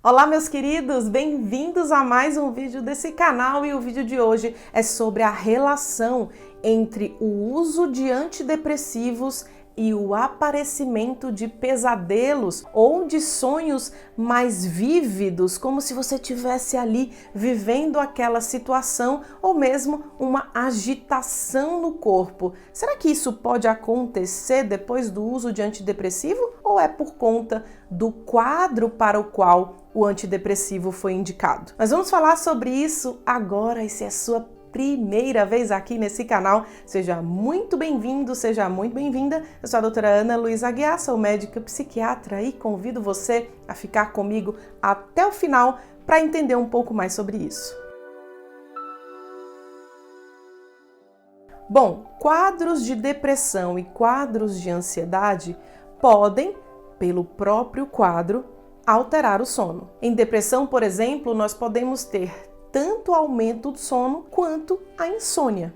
Olá, meus queridos, bem-vindos a mais um vídeo desse canal e o vídeo de hoje é sobre a relação entre o uso de antidepressivos e o aparecimento de pesadelos ou de sonhos mais vívidos, como se você estivesse ali vivendo aquela situação ou mesmo uma agitação no corpo. Será que isso pode acontecer depois do uso de antidepressivo ou é por conta do quadro para o qual o antidepressivo foi indicado? Nós vamos falar sobre isso agora e se é sua primeira vez aqui nesse canal, seja muito bem-vindo, seja muito bem-vinda. Eu sou a doutora Ana Luísa Aguiar, sou médica psiquiatra e convido você a ficar comigo até o final para entender um pouco mais sobre isso. Bom, quadros de depressão e quadros de ansiedade podem, pelo próprio quadro, alterar o sono. Em depressão, por exemplo, nós podemos ter tanto aumento do sono quanto a insônia.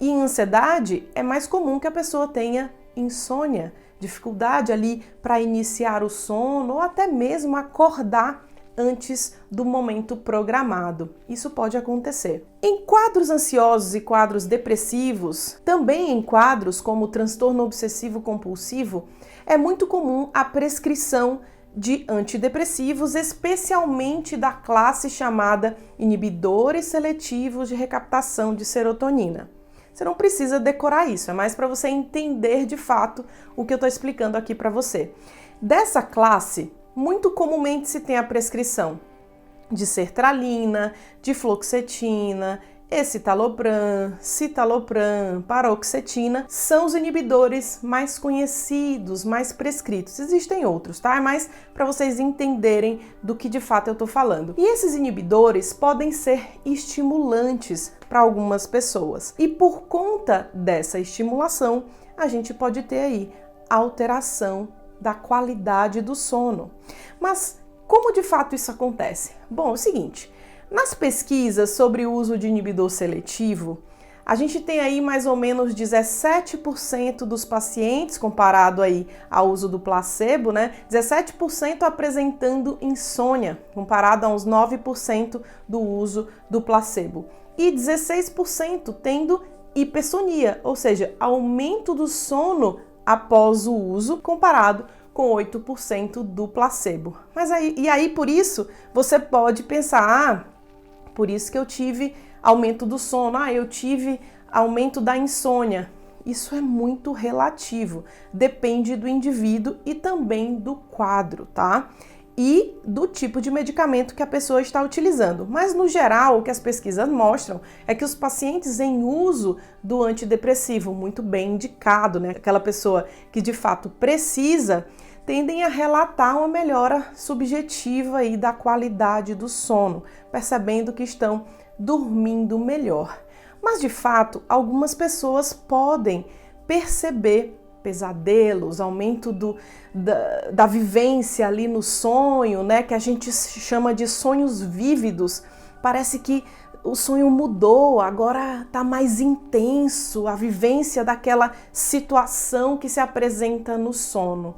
E em ansiedade é mais comum que a pessoa tenha insônia, dificuldade ali para iniciar o sono ou até mesmo acordar antes do momento programado. Isso pode acontecer. Em quadros ansiosos e quadros depressivos, também em quadros como o transtorno obsessivo compulsivo, é muito comum a prescrição de antidepressivos, especialmente da classe chamada inibidores seletivos de recaptação de serotonina. Você não precisa decorar isso, é mais para você entender de fato o que eu estou explicando aqui para você. Dessa classe, muito comumente se tem a prescrição de sertralina, de fluoxetina, escitalopram, citalopram, paroxetina, são os inibidores mais conhecidos, mais prescritos. Existem outros, tá? É mais para vocês entenderem do que de fato eu tô falando. E esses inibidores podem ser estimulantes para algumas pessoas. E por conta dessa estimulação, a gente pode ter aí alteração da qualidade do sono. Mas como de fato isso acontece? Bom, é o seguinte, nas pesquisas sobre o uso de inibidor seletivo, a gente tem aí mais ou menos 17% dos pacientes, comparado aí ao uso do placebo, né? 17% apresentando insônia, comparado a uns 9% do uso do placebo. E 16% tendo hipersonia, ou seja, aumento do sono após o uso, comparado com 8% do placebo. Mas aí por isso você pode pensar, por isso que eu tive aumento do sono, eu tive aumento da insônia. Isso é muito relativo, depende do indivíduo e também do quadro, tá? E do tipo de medicamento que a pessoa está utilizando. Mas, no geral, o que as pesquisas mostram é que os pacientes em uso do antidepressivo, muito bem indicado, né? Aquela pessoa que de fato precisa, tendem a relatar uma melhora subjetiva aí da qualidade do sono, percebendo que estão dormindo melhor. Mas, de fato, algumas pessoas podem perceber pesadelos, aumento da vivência ali no sonho, né, que a gente chama de sonhos vívidos. Parece que o sonho mudou, agora está mais intenso, a vivência daquela situação que se apresenta no sono.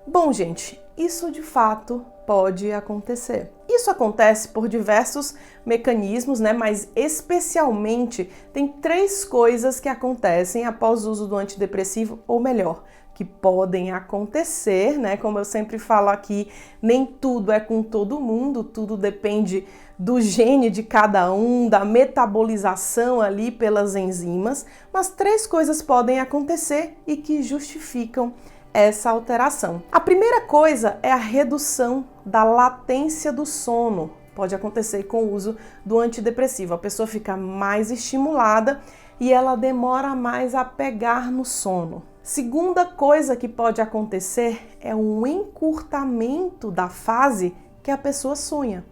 Bom, gente, isso de fato pode acontecer. Isso acontece por diversos mecanismos, né? Mas especialmente tem 3 coisas que acontecem após o uso do antidepressivo, ou melhor, que podem acontecer, né? Como eu sempre falo aqui, nem tudo é com todo mundo, tudo depende do gene de cada um, da metabolização ali pelas enzimas, mas 3 coisas podem acontecer e que justificam essa alteração. A primeira coisa é a redução da latência do sono. Pode acontecer com o uso do antidepressivo. A pessoa fica mais estimulada e ela demora mais a pegar no sono. Segunda coisa que pode acontecer é um encurtamento da fase que a pessoa sonha.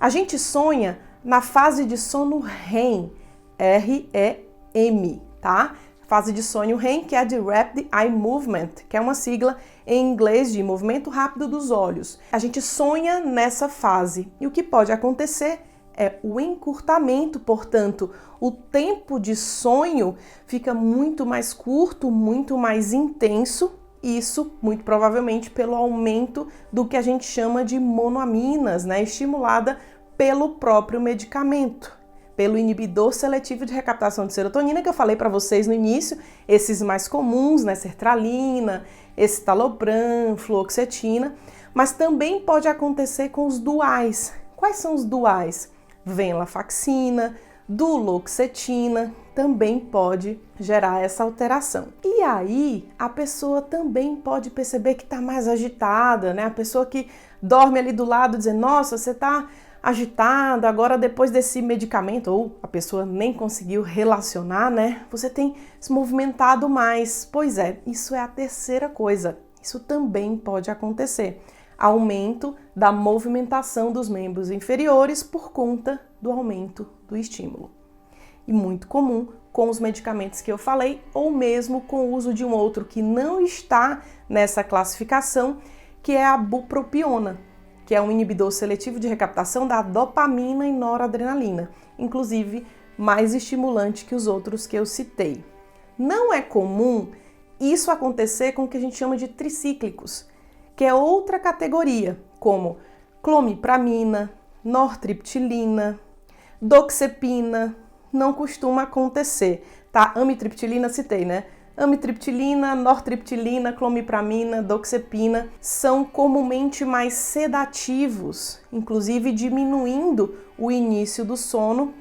A gente sonha na fase de sono REM, R-E-M, tá? Fase de sonho REM, que é de Rapid Eye Movement, que é uma sigla em inglês de movimento rápido dos olhos. A gente sonha nessa fase e o que pode acontecer é o encurtamento, portanto, o tempo de sonho fica muito mais curto, muito mais intenso Isso, muito provavelmente, pelo aumento do que a gente chama de monoaminas, né? Estimulada pelo próprio medicamento, pelo inibidor seletivo de recaptação de serotonina, que eu falei para vocês no início, esses mais comuns, né? Sertralina, escitalopram, fluoxetina, mas também pode acontecer com os duais. Quais são os duais? Venlafaxina, duloxetina, também pode gerar essa alteração. E aí, a pessoa também pode perceber que está mais agitada, né? A pessoa que dorme ali do lado dizendo, nossa, você está agitada, agora depois desse medicamento, ou a pessoa nem conseguiu relacionar, né? Você tem se movimentado mais. Pois é, isso é a terceira coisa. Isso também pode acontecer. Aumento da movimentação dos membros inferiores por conta do aumento do estímulo. E muito comum com os medicamentos que eu falei, ou mesmo com o uso de um outro que não está nessa classificação, que é a bupropiona, que é um inibidor seletivo de recaptação da dopamina e noradrenalina, inclusive mais estimulante que os outros que eu citei. Não é comum isso acontecer com o que a gente chama de tricíclicos, que é outra categoria, como clomipramina, nortriptilina, doxepina, não costuma acontecer, tá? Amitriptilina citei, né? Amitriptilina, nortriptilina, clomipramina, doxepina são comumente mais sedativos, inclusive diminuindo o início do sono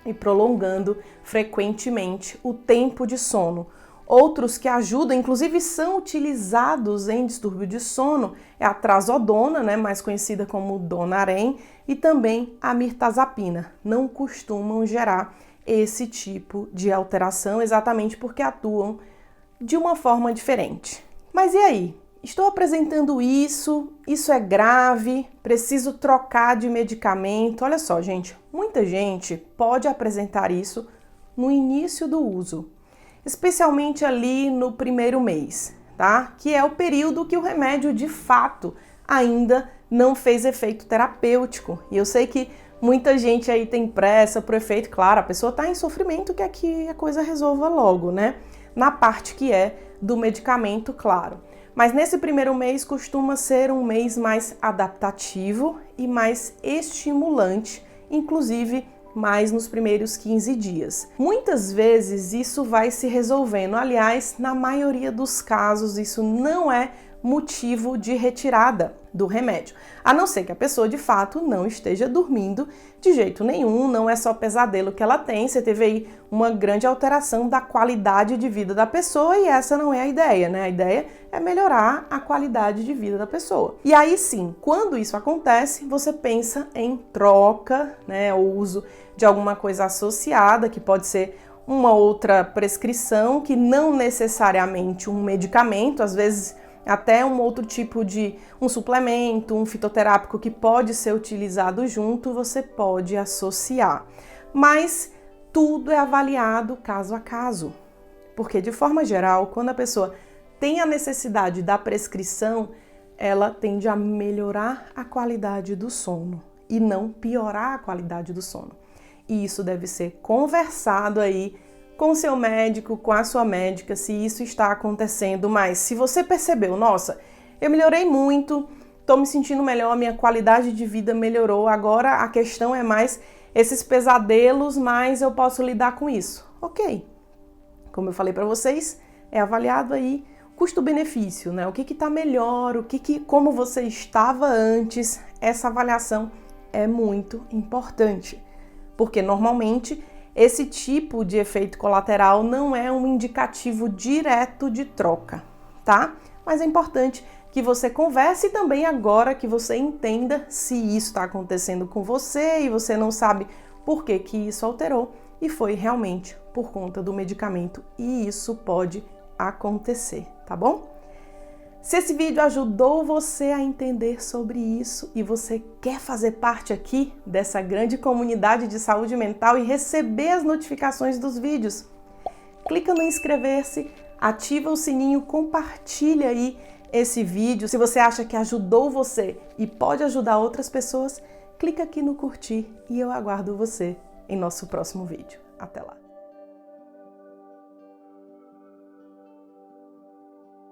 e prolongando frequentemente o tempo de sono. Outros que ajudam, inclusive são utilizados em distúrbio de sono, é a trazodona, né, mais conhecida como Donarém, e também a mirtazapina. Não costumam gerar esse tipo de alteração, exatamente porque atuam de uma forma diferente. Mas e aí? Estou apresentando isso é grave, preciso trocar de medicamento. Olha só, gente, muita gente pode apresentar isso no início do uso, especialmente ali no primeiro mês, tá? Que é o período que o remédio de fato ainda não fez efeito terapêutico. E eu sei que muita gente aí tem pressa pro efeito, claro, a pessoa tá em sofrimento, quer que a coisa resolva logo, né? Na parte que é do medicamento, claro. Mas nesse primeiro mês costuma ser um mês mais adaptativo e mais estimulante, inclusive mais nos primeiros 15 dias. Muitas vezes isso vai se resolvendo, aliás, na maioria dos casos isso não é motivo de retirada do remédio, a não ser que a pessoa de fato não esteja dormindo de jeito nenhum, não é só pesadelo que ela tem, você teve aí uma grande alteração da qualidade de vida da pessoa e essa não é a ideia, né? A ideia é melhorar a qualidade de vida da pessoa. E aí sim, quando isso acontece, você pensa em troca, né, o uso de alguma coisa associada, que pode ser uma outra prescrição, que não necessariamente um medicamento, às vezes até um outro tipo de um suplemento, um fitoterápico que pode ser utilizado junto, você pode associar. Mas tudo é avaliado caso a caso, porque de forma geral, quando a pessoa tem a necessidade da prescrição, ela tende a melhorar a qualidade do sono e não piorar a qualidade do sono. E isso deve ser conversado aí com seu médico, com a sua médica, se isso está acontecendo. Mas se você percebeu, nossa, eu melhorei muito, estou me sentindo melhor, minha qualidade de vida melhorou, agora a questão é mais esses pesadelos, mas eu posso lidar com isso. Ok, como eu falei para vocês, é avaliado aí custo-benefício, né? O que está melhor, como você estava antes, essa avaliação é muito importante, porque normalmente esse tipo de efeito colateral não é um indicativo direto de troca, tá? Mas é importante que você converse também agora que você entenda se isso está acontecendo com você e você não sabe por que isso alterou e foi realmente por conta do medicamento e isso pode acontecer, tá bom? Se esse vídeo ajudou você a entender sobre isso e você quer fazer parte aqui dessa grande comunidade de saúde mental e receber as notificações dos vídeos, clica no inscrever-se, ativa o sininho, compartilha aí esse vídeo. Se você acha que ajudou você e pode ajudar outras pessoas, clica aqui no curtir e eu aguardo você em nosso próximo vídeo. Até lá!